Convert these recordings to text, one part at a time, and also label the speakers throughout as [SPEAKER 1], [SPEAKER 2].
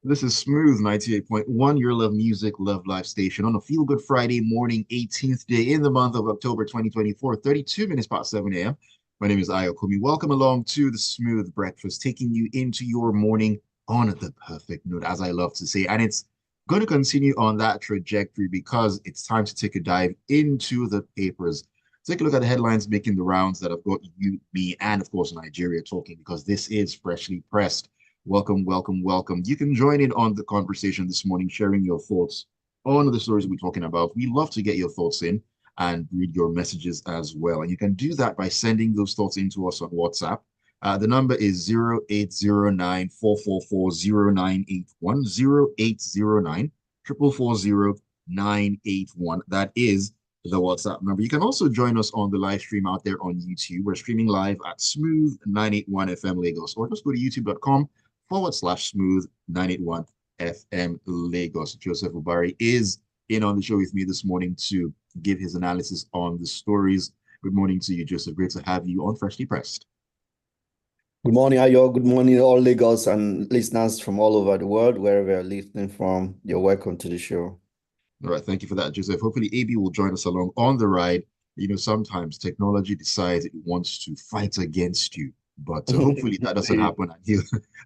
[SPEAKER 1] This is Smooth 98.1, your love music, love life station on a feel good Friday morning, 18th day in the month of October 2024, 32 minutes past 7 a.m. My name is Ayokunmi. Welcome along to the Smooth Breakfast, taking you into your morning on the perfect note, as I love to say. And it's going to continue on that trajectory because it's time to take a dive into the papers. Take a look at the headlines making the rounds that have got you, me, and of course, Nigeria talking because this is freshly pressed. Welcome, welcome, welcome. You can join in on the conversation this morning, sharing your thoughts on the stories we're talking about. We love to get your thoughts in and read your messages as well. And you can do that by sending those thoughts into us on WhatsApp. The number is 0809 444 0981, 0809 444 0981. That is the WhatsApp number. You can also join us on the live stream out there on YouTube. We're streaming live at Smooth 981 FM Lagos, or just go to youtube.com/smooth 981 FM Lagos. Joseph Obari is in on the show with me this morning to give his analysis on the stories. Good morning to you, Joseph. Great to have you on Freshly Pressed.
[SPEAKER 2] Good morning, Ayo. Good morning, all Lagos and listeners from all over the world, wherever you're listening from. You're welcome to the show.
[SPEAKER 1] All right, thank you for that, Joseph. Hopefully, AB will join us along on the ride. You know, sometimes technology decides it wants to fight against you, but hopefully that doesn't happen,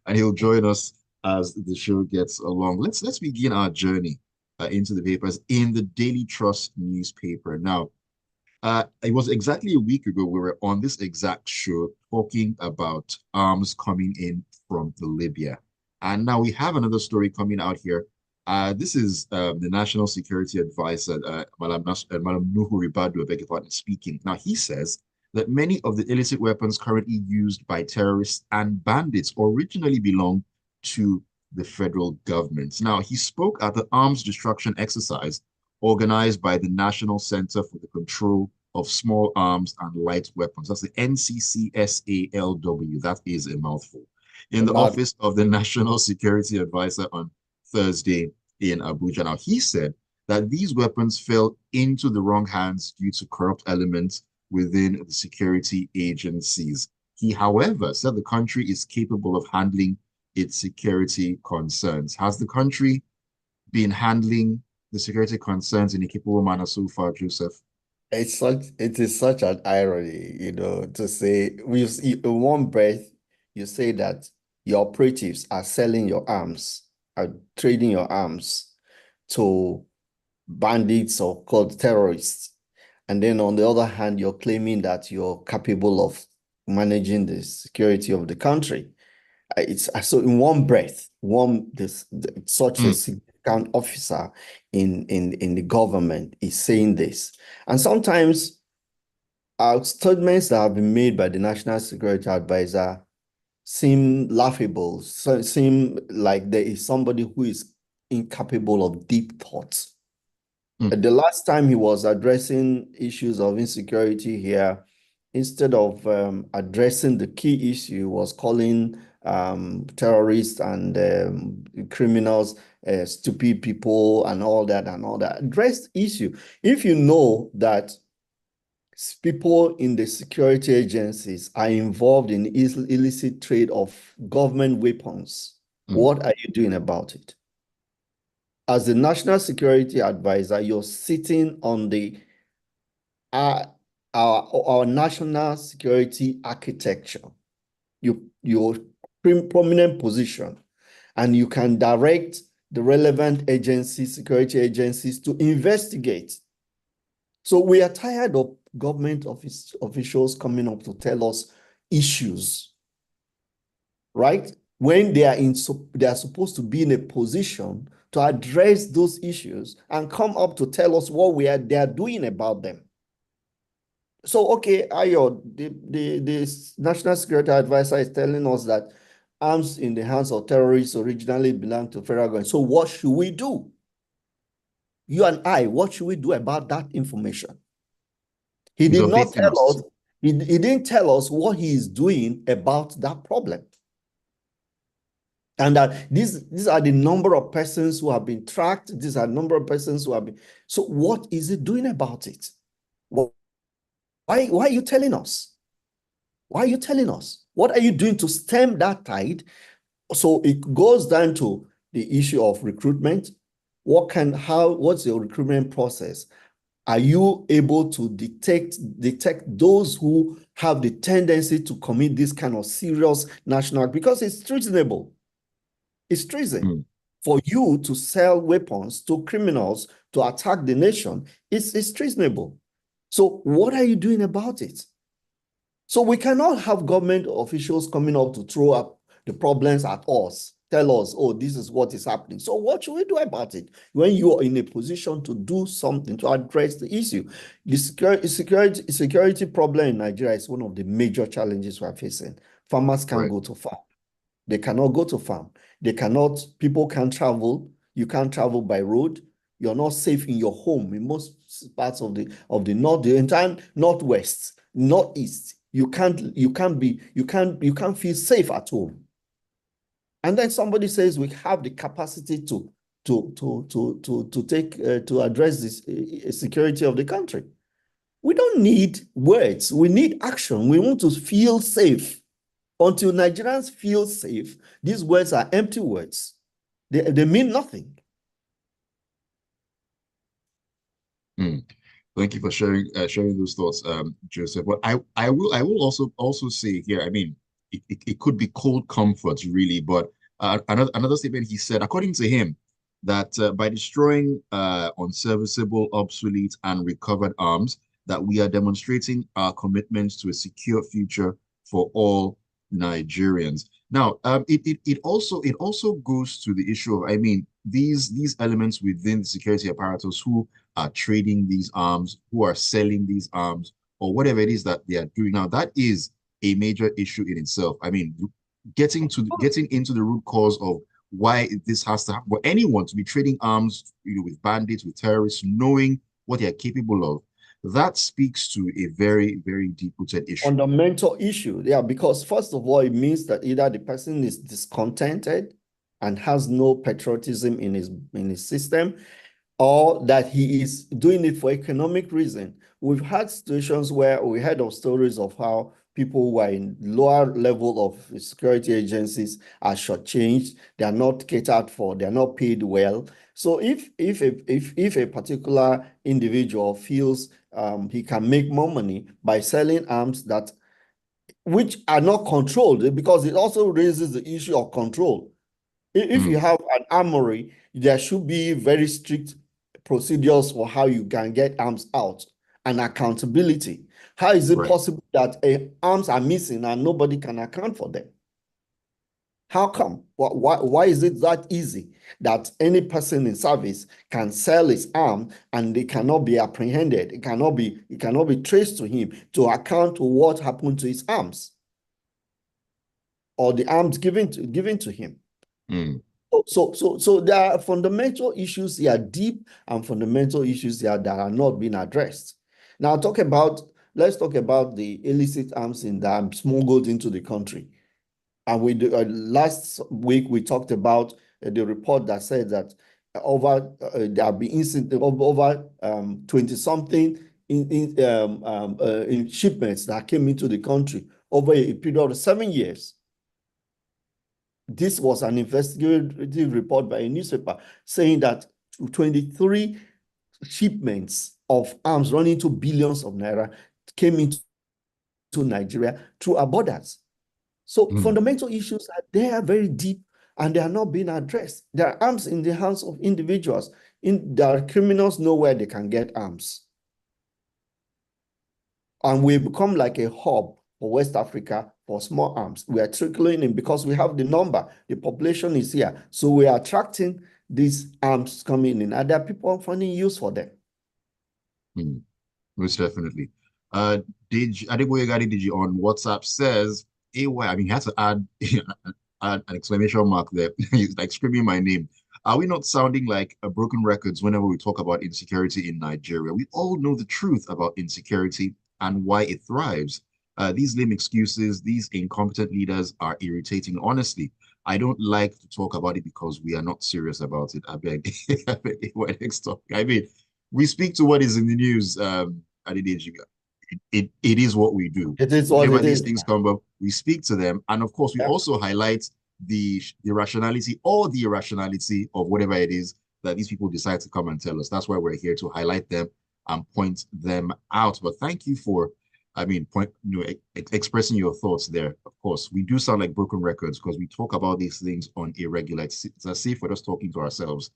[SPEAKER 1] and he'll join us as the show gets along. Let's begin our journey into the papers in the Daily Trust newspaper. Now, it was exactly a week ago we were on this exact show talking about arms coming in from the Libya, and now we have another story coming out here. This is the National Security Advisor, Madam Nuhu Ribadu, I beg your pardon, speaking. Now, he says that many of the illicit weapons currently used by terrorists and bandits originally belong to the federal government. Now, he spoke at the arms destruction exercise organized by the National Center for the Control of Small Arms and Light Weapons. That's the NCCSALW. That is a mouthful. In the office of the National Security Advisor on Thursday in Abuja. Now, he said that these weapons fell into the wrong hands due to corrupt elements within the security agencies. He, however, said the country is capable of handling its security concerns. Has the country been handling the security concerns in a capable manner so far, Joseph?
[SPEAKER 2] It is such an irony, to say in one breath, you say that your operatives are selling your arms, are trading your arms to bandits or called terrorists. And then on the other hand, you're claiming that you're capable of managing the security of the country. It's so in one breath, such a significant officer in the government is saying this. And sometimes statements that have been made by the National Security Advisor seem laughable, so seem like there is somebody who is incapable of deep thoughts. The last time he was addressing issues of insecurity here, instead of addressing the key issue, was calling terrorists and criminals stupid people and all that. Address issue. If you know that people in the security agencies are involved in illicit trade of government weapons, what are you doing about it? As the National Security Advisor, you're sitting on the our national security architecture. Your prominent position, and you can direct the relevant agencies, security agencies, to investigate. So we are tired of government officials coming up to tell us issues, right? When they are supposed to be in a position to address those issues and come up to tell us what they are doing about them. So, okay, Ayo, the National Security Advisor is telling us that arms in the hands of terrorists originally belong to federal government. So what should we do? You and I, what should we do about that information? He did not tell us, he didn't tell us what he is doing about that problem. And that these are the number of persons who have been tracked. These are the number of persons who have been. So what is he doing about it? Why are you telling us? Why are you telling us? What are you doing to stem that tide so it goes down to the issue of recruitment. What's your recruitment process? Are you able to detect those who have the tendency to commit this kind of serious national, because it's treasonable. It's treason.
[SPEAKER 1] Mm.
[SPEAKER 2] For you to sell weapons to criminals to attack the nation, it's treasonable. So what are you doing about it? So we cannot have government officials coming up to throw up the problems at us, tell us, oh, this is what is happening. So what should we do about it? When you are in a position to do something to address the issue. The security problem in Nigeria is one of the major challenges we are facing. Farmers can't
[SPEAKER 1] Right.
[SPEAKER 2] go to farm. They cannot go to farm. People can't travel. You can't travel by road. You're not safe in your home in most parts of the north, the entire northwest, northeast. You can't feel safe at home. And then somebody says we have the capacity to address this security of the country. We don't need words. We need action. We want to feel safe. Until Nigerians feel safe, these words are empty words. They mean nothing.
[SPEAKER 1] Mm. Thank you for sharing those thoughts, Joseph. But I will also say here, I mean, it could be cold comfort, really, but another statement he said, according to him, that by destroying unserviceable, obsolete, and recovered arms, that we are demonstrating our commitment to a secure future for all Nigerians. Now, it also goes to the issue of, I mean, these elements within the security apparatus who are trading these arms, who are selling these arms, or whatever it is that they are doing now. That is a major issue in itself. I mean, getting into the root cause of why this has to happen for anyone to be trading arms, with bandits, with terrorists, knowing what they are capable of. That speaks to a very, very deep-rooted issue.
[SPEAKER 2] Fundamental issue. Yeah, because first of all, it means that either the person is discontented and has no patriotism in his system, or that he is doing it for economic reason. We've had situations where we heard of stories of how people who are in lower level of security agencies are shortchanged, they are not catered for, they are not paid well. So if a particular individual feels he can make more money by selling arms which are not controlled, because it also raises the issue of control. If you
[SPEAKER 1] Mm,
[SPEAKER 2] have an armory, there should be very strict procedures for how you can get arms out and accountability. How is it
[SPEAKER 1] right.
[SPEAKER 2] possible that arms are missing and nobody can account for them? How come? Why is it that easy that any person in service can sell his arm and they cannot be apprehended? It cannot be traced to him to account to what happened to his arms or the arms given to him.
[SPEAKER 1] Mm,
[SPEAKER 2] So there are fundamental issues here, deep and fundamental issues here that are not being addressed. Now let's talk about the illicit arms that are smuggled into the country. And last week we talked about the report that said that there have been incidents of over 20 something in shipments that came into the country over a period of 7 years. This was an investigative report by a newspaper saying that 23 shipments of arms running to billions of naira came into Nigeria through our borders. So
[SPEAKER 1] mm,
[SPEAKER 2] fundamental issues they are very deep and they are not being addressed. There are arms in the hands of individuals. There criminals know where they can get arms. And we become like a hub for West Africa for small arms. We are trickling in because we have the number, the population is here. So we are attracting these arms coming in, and there are people finding use for them.
[SPEAKER 1] mm. Most definitely. Uh, Adeboye on WhatsApp says, AY, I mean, he had to add an exclamation mark there. He's like screaming my name. Are we not sounding like a broken records whenever we talk about insecurity in Nigeria? We all know the truth about insecurity and why it thrives. These lame excuses, these incompetent leaders are irritating. Honestly, I don't like to talk about it because we are not serious about it. I beg. I beg. Next topic. I mean, we speak to what is in the news, Adedeji. It is what we do.
[SPEAKER 2] It is what
[SPEAKER 1] Whenever
[SPEAKER 2] it
[SPEAKER 1] these
[SPEAKER 2] is.
[SPEAKER 1] things come up, we speak to them. And of course, we
[SPEAKER 2] Yeah.
[SPEAKER 1] also highlight the rationality or the irrationality of whatever it is that these people decide to come and tell us. That's why we're here to highlight them and point them out. But thank you for, I mean, expressing your thoughts there. Of course, we do sound like broken records because we talk about these things on a regular. It's as if we're just talking to ourselves.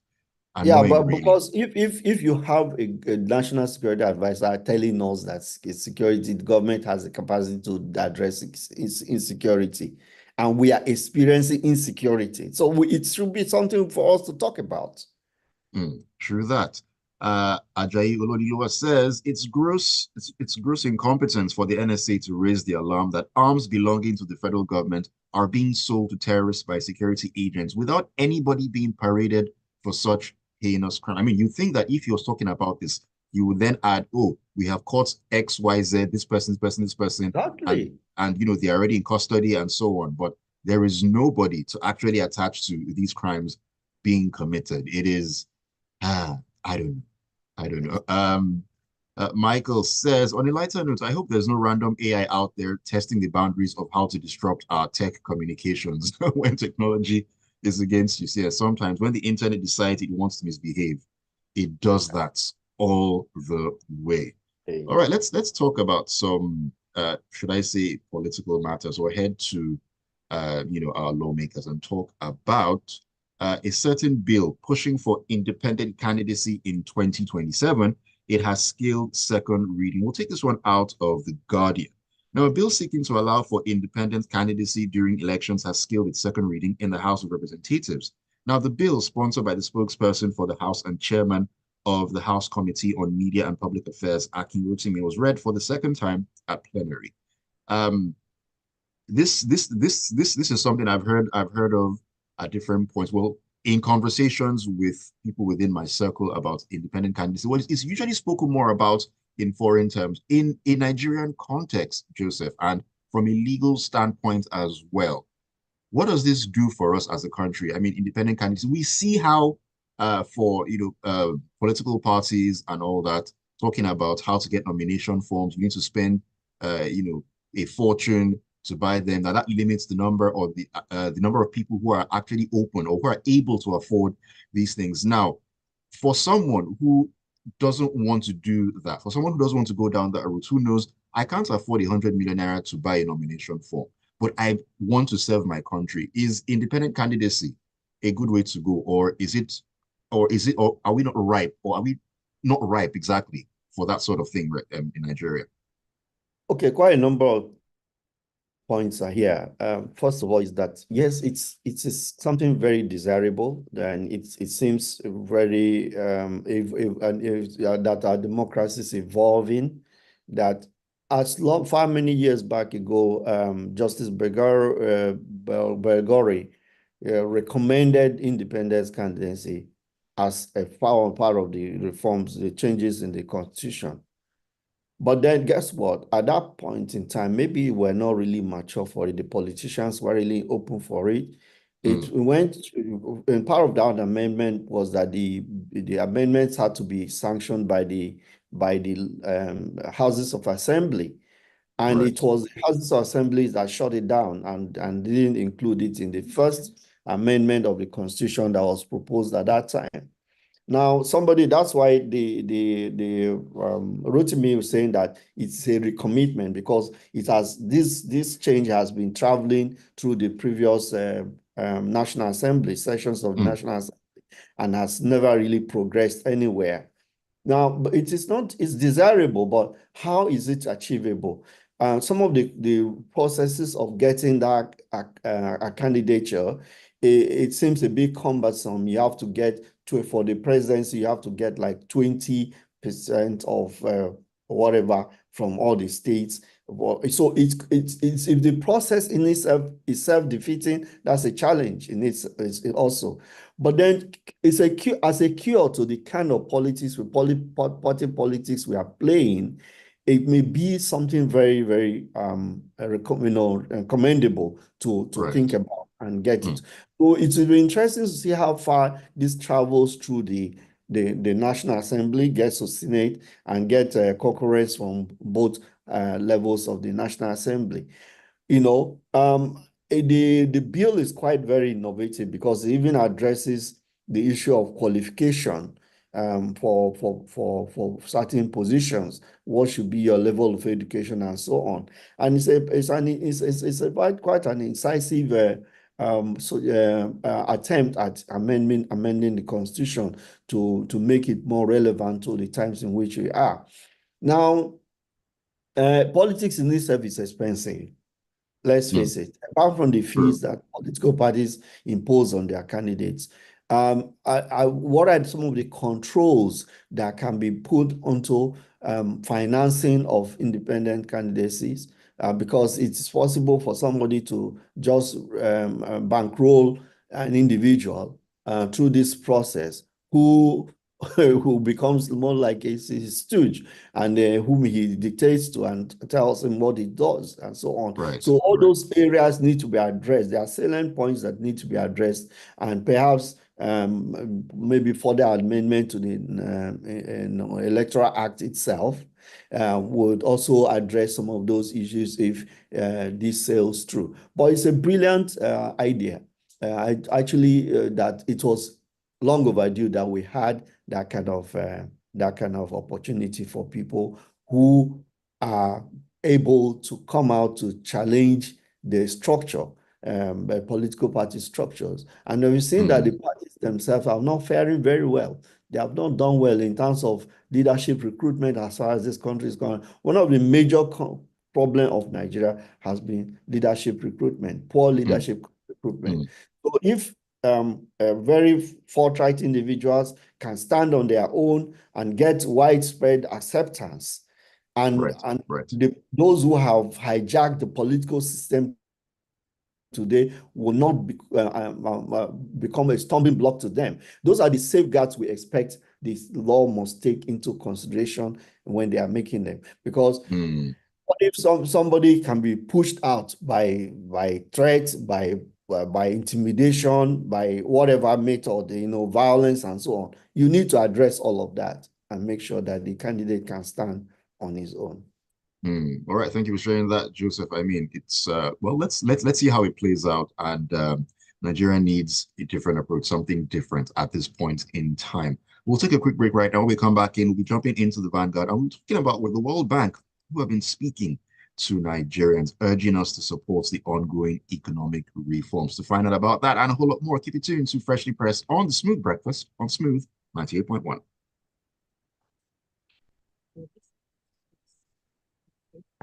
[SPEAKER 2] Yeah,
[SPEAKER 1] Annoying,
[SPEAKER 2] but
[SPEAKER 1] really.
[SPEAKER 2] because if you have a national security advisor telling us that security, the government has the capacity to address insecurity, and we are experiencing insecurity, so it should be something for us to talk about.
[SPEAKER 1] True that. Ajayi Olodilowa says it's gross incompetence for the NSA to raise the alarm that arms belonging to the federal government are being sold to terrorists by security agents without anybody being paraded for such heinous crime. I mean, you think that if you're talking about this, you would then add, oh, we have caught XYZ, this person, and
[SPEAKER 2] Exactly.
[SPEAKER 1] they're already in custody and so on. But there is nobody to actually attach to these crimes being committed. It is I don't know. I don't know. Michael says, on a lighter note, I hope there's no random AI out there testing the boundaries of how to disrupt our tech communications when technology is against you. See, sometimes when the internet decides it wants to misbehave, it does that all the way.
[SPEAKER 2] Okay.
[SPEAKER 1] All right, let's talk about some should I say political matters or head to our lawmakers and talk about a certain bill pushing for independent candidacy in 2027. It has scaled second reading. We'll take this one out of The Guardian. Now, a bill seeking to allow for independent candidacy during elections has scaled its second reading in the House of Representatives. Now, the bill, sponsored by the spokesperson for the House and chairman of the House Committee on Media and Public Affairs, Akin Rotimi, was read for the second time at plenary. Um, this is something I've heard of at different points. Well, in conversations with people within my circle about independent candidacy, well, it's usually spoken more about in foreign terms. In a Nigerian context, Joseph, and from a legal standpoint as well, what does this do for us as a country? I mean, independent candidacy. We see how for political parties and all that, talking about how to get nomination forms, you need to spend a fortune to buy them. Now that limits the number or the number of people who are actually open or who are able to afford these things. Now, for someone who doesn't want to do that, for someone who doesn't want to go down that route, who knows, I can't afford 100 million naira to buy a nomination form, but I want to serve my country. Is independent candidacy a good way to go, or are we not ripe, or are we not ripe exactly for that sort of thing in Nigeria?
[SPEAKER 2] Okay, quite a number of points are here. First of all, is that yes, it is something very desirable, and it seems very that our democracy is evolving. That as long far many years back ago, Justice Bergori recommended independence candidacy as a part of the reforms, the changes in the constitution. But then guess what? At that point in time, maybe we're not really mature for it. The politicians were really open for it. It went, and part of that amendment was that the amendments had to be sanctioned by the houses of assembly. And
[SPEAKER 1] Right.
[SPEAKER 2] it was the houses of assembly that shut it down and didn't include it in the first amendment of the constitution that was proposed at that time. Now, that's why the Rotimi was saying that it's a recommitment, because this change has been traveling through the previous National Assembly sessions of the
[SPEAKER 1] Mm,
[SPEAKER 2] National Assembly and has never really progressed anywhere. Now, but it's desirable, but how is it achievable? Some of the processes of getting that a candidature, it seems a bit cumbersome. You have to get for the presidency, you have to get like 20% of whatever from all the states. So it's if the process in itself is self-defeating, that's a challenge in it's also. But then it's as a cure to the kind of politics party politics we are playing. It may be something very, very commendable to think
[SPEAKER 1] right.
[SPEAKER 2] about and get
[SPEAKER 1] Mm,
[SPEAKER 2] it. So it will be interesting to see how far this travels through the National Assembly, gets to Senate, and get concurrence from both levels of the National Assembly. You know, the bill is quite very innovative because it even addresses the issue of qualification for certain positions. What should be your level of education and so on. And it's a quite an incisive attempt at amending the constitution to make it more relevant to the times in which we are. Now, politics in this service is expensive. Let's
[SPEAKER 1] Mm,
[SPEAKER 2] face it, apart from the
[SPEAKER 1] true.
[SPEAKER 2] fees that political parties impose on their candidates, what are some of the controls that can be put onto financing of independent candidacies? Because it's possible for somebody to just bankroll an individual through this process who who becomes more like a stooge and whom he dictates to and tells him what he does and so on.
[SPEAKER 1] Right,
[SPEAKER 2] So all
[SPEAKER 1] right.
[SPEAKER 2] those areas need to be addressed. There are salient points that need to be addressed, and perhaps maybe further amendment to the Electoral Act itself would also address some of those issues if this sails through. But it's a brilliant idea. That it was long overdue that we had that kind of opportunity for people who are able to come out to challenge the structure, political party structures. And we've seen that the
[SPEAKER 1] Mm,
[SPEAKER 2] parties themselves are not faring very well. They have not done well in terms of leadership recruitment as far as this country is concerned. One of the major problem of Nigeria has been leadership recruitment, poor
[SPEAKER 1] mm,
[SPEAKER 2] leadership recruitment.
[SPEAKER 1] mm.
[SPEAKER 2] So if very forthright individuals can stand on their own and get widespread acceptance,
[SPEAKER 1] Right,
[SPEAKER 2] and
[SPEAKER 1] right.
[SPEAKER 2] those who have hijacked the political system today will not become a stumbling block to them. Those are the safeguards we expect this law must take into consideration when they are making them. Because
[SPEAKER 1] Mm,
[SPEAKER 2] what if somebody can be pushed out by threats, by intimidation, by whatever method, violence and so on? You need to address all of that and make sure that the candidate can stand on his own.
[SPEAKER 1] All right, thank you for sharing that, Joseph. I mean, it's well, let's see how it plays out. And Nigeria needs a different approach, something different at this point in time. We'll take a quick break right now. When we come back in, we'll be jumping into the Vanguard, and we're talking about with the World Bank, who have been speaking to Nigerians, urging us to support the ongoing economic reforms. To find out about that and a whole lot more, keep it tuned to Freshly Pressed on the Smooth Breakfast on Smooth 98.1.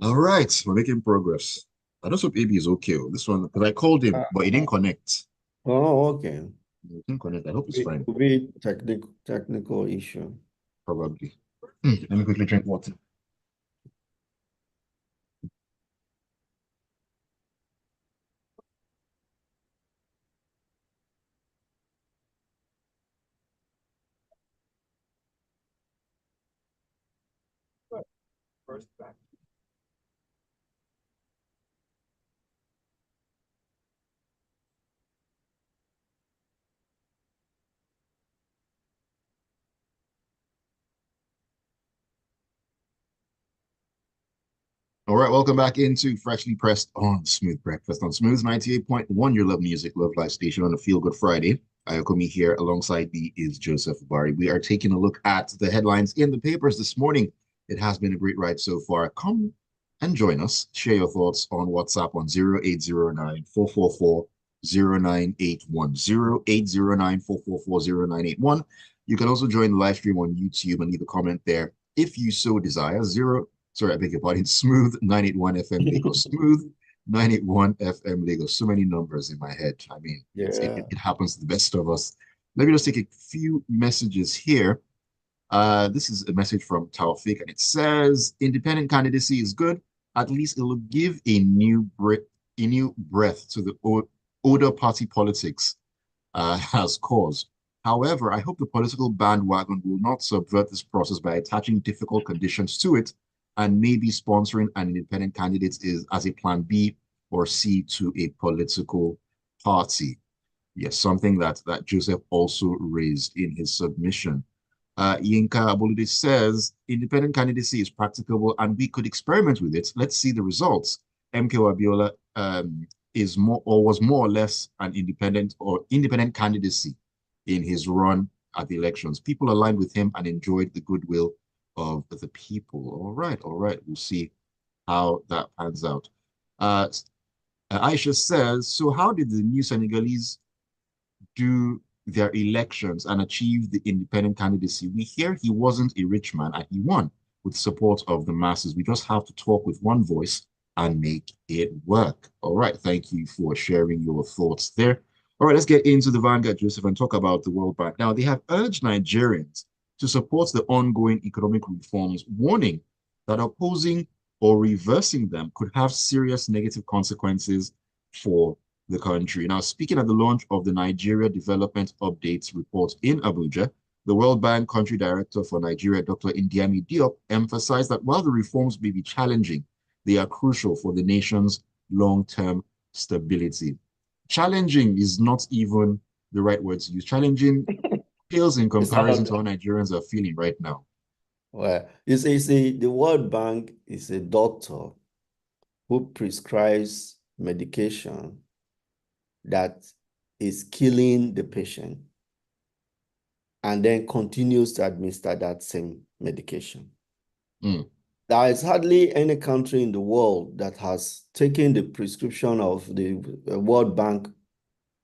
[SPEAKER 1] All right, we're making progress. I just hope AB is okay with this one because I called him, but he didn't connect.
[SPEAKER 2] Oh, okay.
[SPEAKER 1] He didn't connect. I hope it's
[SPEAKER 2] It
[SPEAKER 1] fine.
[SPEAKER 2] could be technical issue.
[SPEAKER 1] Probably. Let me quickly drink water. All right, welcome back into Freshly Pressed on Smooth Breakfast on Smooth 98.1, your love music, love life station on a Feel Good Friday. Ayokunmi here alongside me is Joseph Obari. We are taking a look at the headlines in the papers this morning. It has been a great ride so far. Come and join us. Share your thoughts on WhatsApp on 0809 444 0981. 0809 444 0981. You can also join the live stream on YouTube and leave a comment there if you so desire. Sorry, I beg your pardon. Smooth 981 FM Lagos. Smooth 981 FM Lagos. So many numbers in my head. I mean,
[SPEAKER 2] Yeah.
[SPEAKER 1] it happens to the best of us. Let me just take a few messages here. This is a message from Taufik, and it says, independent candidacy is good. At least it will give a new breath to the older party politics has caused. However, I hope the political bandwagon will not subvert this process by attaching difficult conditions to it and maybe sponsoring an independent candidate is as a plan B or C to a political party. Yes, something that Joseph also raised in his submission. Yinka Abolide says independent candidacy is practicable and we could experiment with it. Let's see the results. MK Wabiola is more or was more or less an independent candidacy in his run at the elections. People aligned with him and enjoyed the goodwill of the people. All right. We'll see how that pans out. Uh, Aisha says, so how did the new Senegalese do their elections and achieve the independent candidacy? We hear he wasn't a rich man and he won with support of the masses. We just have to talk with one voice and make it work. All right. Thank you for sharing your thoughts there. All right, let's get into the Vanguard, Joseph, and talk about the World Bank. Now, they have urged Nigerians to support the ongoing economic reforms, warning that opposing or reversing them could have serious negative consequences for the country. Now, speaking at the launch of the Nigeria Development Updates report in Abuja, the World Bank Country Director for Nigeria, Dr. Indiami Diop, emphasized that while the reforms may be challenging, they are crucial for the nation's long-term stability. Challenging is not even the right word to use. Challenging pales in comparison to how Nigerians are feeling right now.
[SPEAKER 2] Well, you see, the World Bank is a doctor who prescribes medication that is killing the patient and then continues to administer that same medication.
[SPEAKER 1] Mm.
[SPEAKER 2] There is hardly any country in the world that has taken the prescription of the World Bank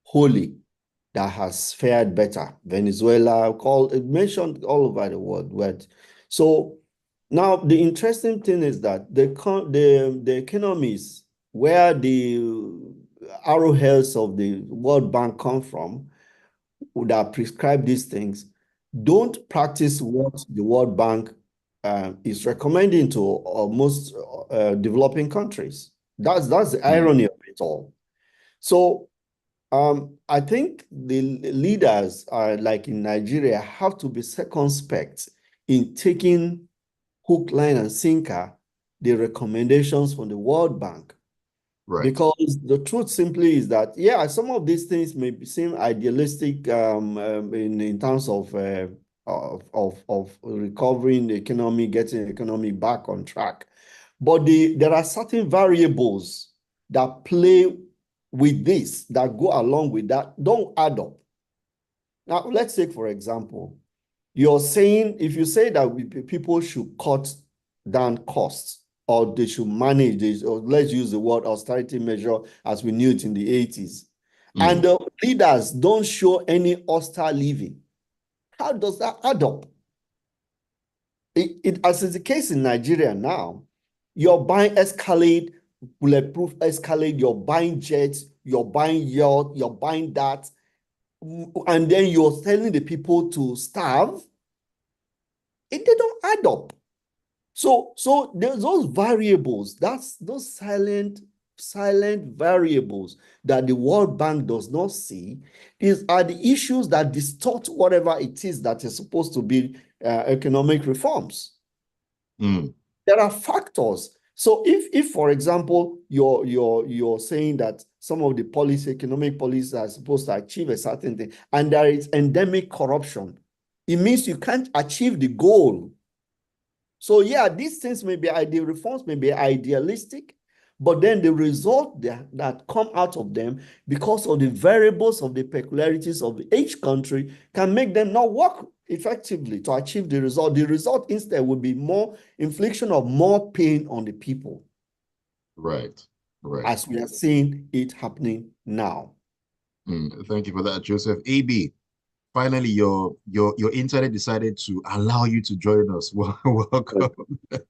[SPEAKER 2] wholly that has fared better. Venezuela, mentioned all over the world. So now the interesting thing is that the economies where the arrowheads of the World Bank come from that prescribe these things don't practice what the World Bank is recommending to most developing countries. That's the irony of it all. So I think the leaders like in Nigeria have to be circumspect in taking hook, line, and sinker the recommendations from the World Bank.
[SPEAKER 1] Right.
[SPEAKER 2] Because the truth simply is that, yeah, some of these things may seem idealistic in terms of recovering the economy, getting the economy back on track. But there are certain variables that play with this, that go along with that, don't add up. Now, let's take, for example, you're saying, if you say that people should cut down costs, or they should manage this, or let's use the word austerity measure as we knew it in the 80s. And the leaders don't show any austere living. How does that add up? As is the case in Nigeria now, you're buying Escalade, bulletproof Escalade, you're buying jets, you're buying yacht, you're buying that, and then you're telling the people to starve. They don't add up. So there's those variables, that's those silent variables that the World Bank does not see are the issues that distort whatever it is that is supposed to be economic reforms. There are factors. So if for example, you're saying that some of the economic policies are supposed to achieve a certain thing, and there is endemic corruption, it means you can't achieve the goal. So yeah, these things may be ideal, reforms may be idealistic, but then the result that come out of them, because of the variables of the peculiarities of each country, can make them not work effectively to achieve the result. The result instead would be more infliction of more pain on the people.
[SPEAKER 1] Right.
[SPEAKER 2] As we are seeing it happening now.
[SPEAKER 1] Thank you for that, Joseph. AB, finally, your internet decided to allow you to join us. Welcome.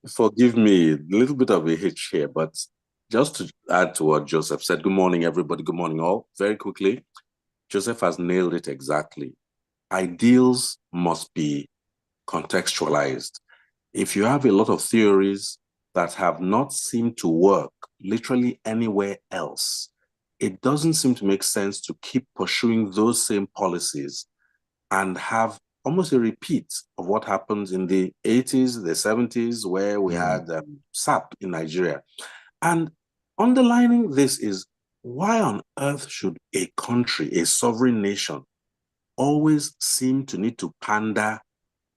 [SPEAKER 3] Forgive me, a little bit of a hitch here, but just to add to what Joseph said, good morning, everybody. Good morning, all. Very quickly, Joseph has nailed it exactly. Ideals must be contextualized. If you have a lot of theories that have not seemed to work literally anywhere else, it doesn't seem to make sense to keep pursuing those same policies and have almost a repeat of what happened in the 80s, the 70s, where we had SAP in Nigeria. And underlining this is, why on earth should a country, a sovereign nation, always seem to need to pander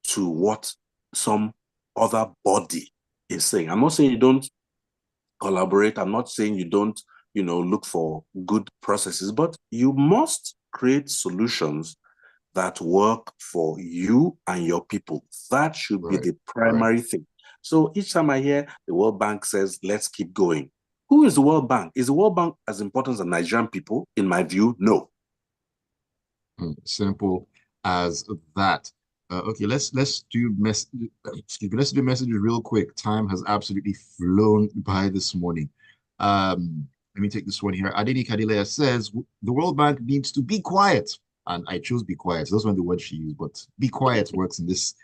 [SPEAKER 3] to what some other body is saying? I'm not saying you don't collaborate. I'm not saying you don't look for good processes, but you must create solutions that work for you and your people. That should be the primary thing. So each time I hear the World Bank says, let's keep going, who is the World Bank? Is the World Bank as important as Nigerian people? In my view, no.
[SPEAKER 1] Simple as that. Okay, let's do let's do messages real quick. Time has absolutely flown by this morning. Let me take this one here. Adeni Kadilea says the World Bank needs to be quiet, and I chose be quiet. Those weren't the words she used, but be quiet works in this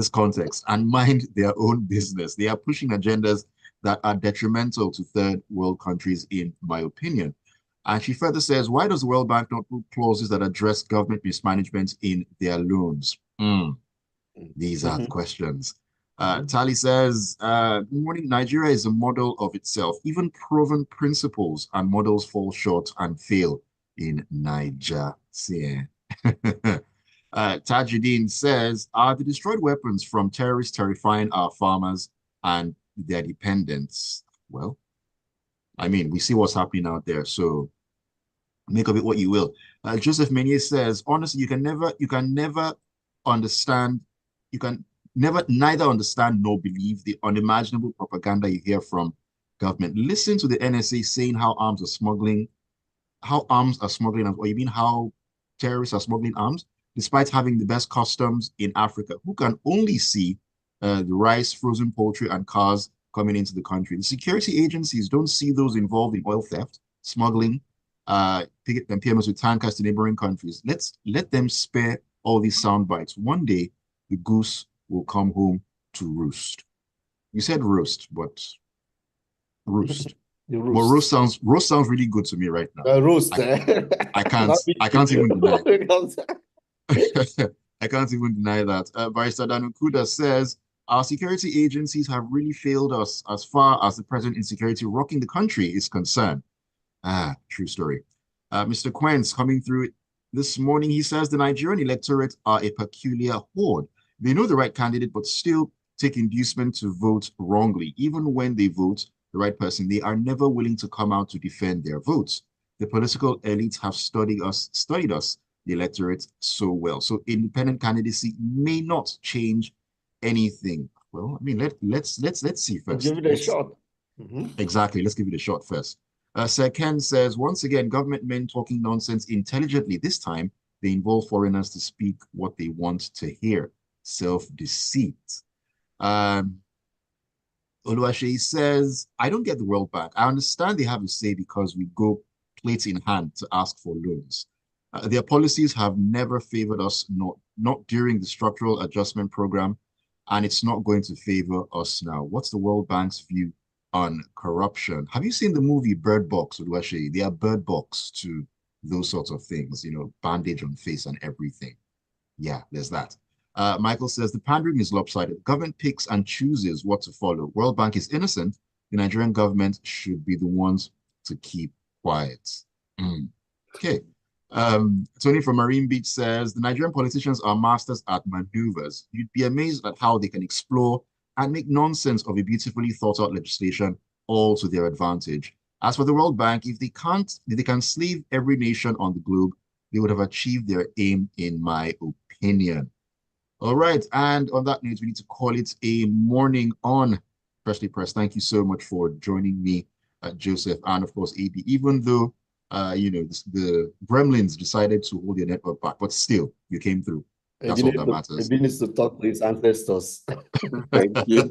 [SPEAKER 1] context, and mind their own business. They are pushing agendas that are detrimental to third world countries, in my opinion. And she further says, why does the World Bank not put clauses that address government mismanagement in their loans? These are the questions. Tali says, good morning, Nigeria is a model of itself. Even proven principles and models fall short and fail in Niger. Tajuddin says, are the destroyed weapons from terrorists terrifying our farmers and their dependents? Well, I mean, we see what's happening out there, so make of it what you will. Joseph Menier says, honestly, you can never understand, you can neither understand nor believe the unimaginable propaganda you hear from government. Listen to the NSA saying how arms are smuggling, or you mean how terrorists are smuggling arms, despite having the best customs in Africa, who can only see the rice, frozen poultry, and cars coming into the country. The security agencies don't see those involved in oil theft, smuggling, payments with tankers to neighboring countries. Let them spare all these sound bites. One day, the goose will come home to roost. You said roast, but roost. But roast sounds really good to me right now.
[SPEAKER 2] Roast.
[SPEAKER 1] I can't even deny it. I can't even deny that. Barrister Danukuda says, our security agencies have really failed us as far as the present insecurity rocking the country is concerned. True story. Mr. Quens coming through this morning, he says the Nigerian electorate are a peculiar horde. They know the right candidate, but still take inducement to vote wrongly. Even when they vote the right person, they are never willing to come out to defend their votes. The political elites have studied us, the electorate, so well. So independent candidacy may not change anything. Well, I mean, let's see first.
[SPEAKER 2] Give it a shot.
[SPEAKER 1] Exactly. Let's give it a shot first. Sir Ken says, once again, government men talking nonsense intelligently. This time, they involve foreigners to speak what they want to hear. Self-deceit. Oluwaseyi says, I don't get the World Bank. I understand they have a say because we go plate in hand to ask for loans. Their policies have never favored us, not during the structural adjustment program, and it's not going to favor us now. What's the World Bank's view on corruption? Have you seen the movie Bird Box, Oluwaseyi? They are Bird Box to those sorts of things, bandage on face and everything. Yeah, there's that. Michael says, the pandering is lopsided. Government picks and chooses what to follow. World Bank is innocent. The Nigerian government should be the ones to keep quiet. Okay. Tony from Marine Beach says, the Nigerian politicians are masters at maneuvers. You'd be amazed at how they can explore and make nonsense of a beautifully thought out legislation, all to their advantage. As for the World Bank, if they can slave every nation on the globe, they would have achieved their aim, in my opinion. All right, and on that note, we need to call it a morning on Freshly Pressed. Thank you so much for joining me, Joseph, and of course, AB, even though the Gremlins decided to hold your network back, but still, you came through. That's all that matters.
[SPEAKER 2] He needs to talk to his ancestors.
[SPEAKER 3] Thank you.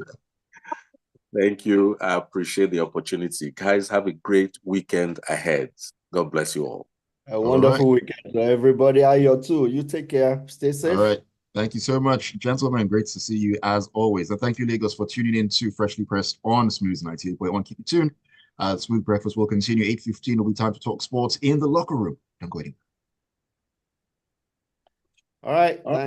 [SPEAKER 3] Thank you. I appreciate the opportunity. Guys, have a great weekend ahead. God bless you all.
[SPEAKER 2] A wonderful weekend, everybody. Ayo too. You take care. Stay safe.
[SPEAKER 1] All right. Thank you so much, gentlemen. Great to see you as always. And thank you, Lagos, for tuning in to Freshly Pressed on Smooth 98.1. Keep it tuned. Smooth Breakfast will continue. 8:15 will be time to talk sports in the locker room. Don't go anywhere.
[SPEAKER 2] All right. Thanks.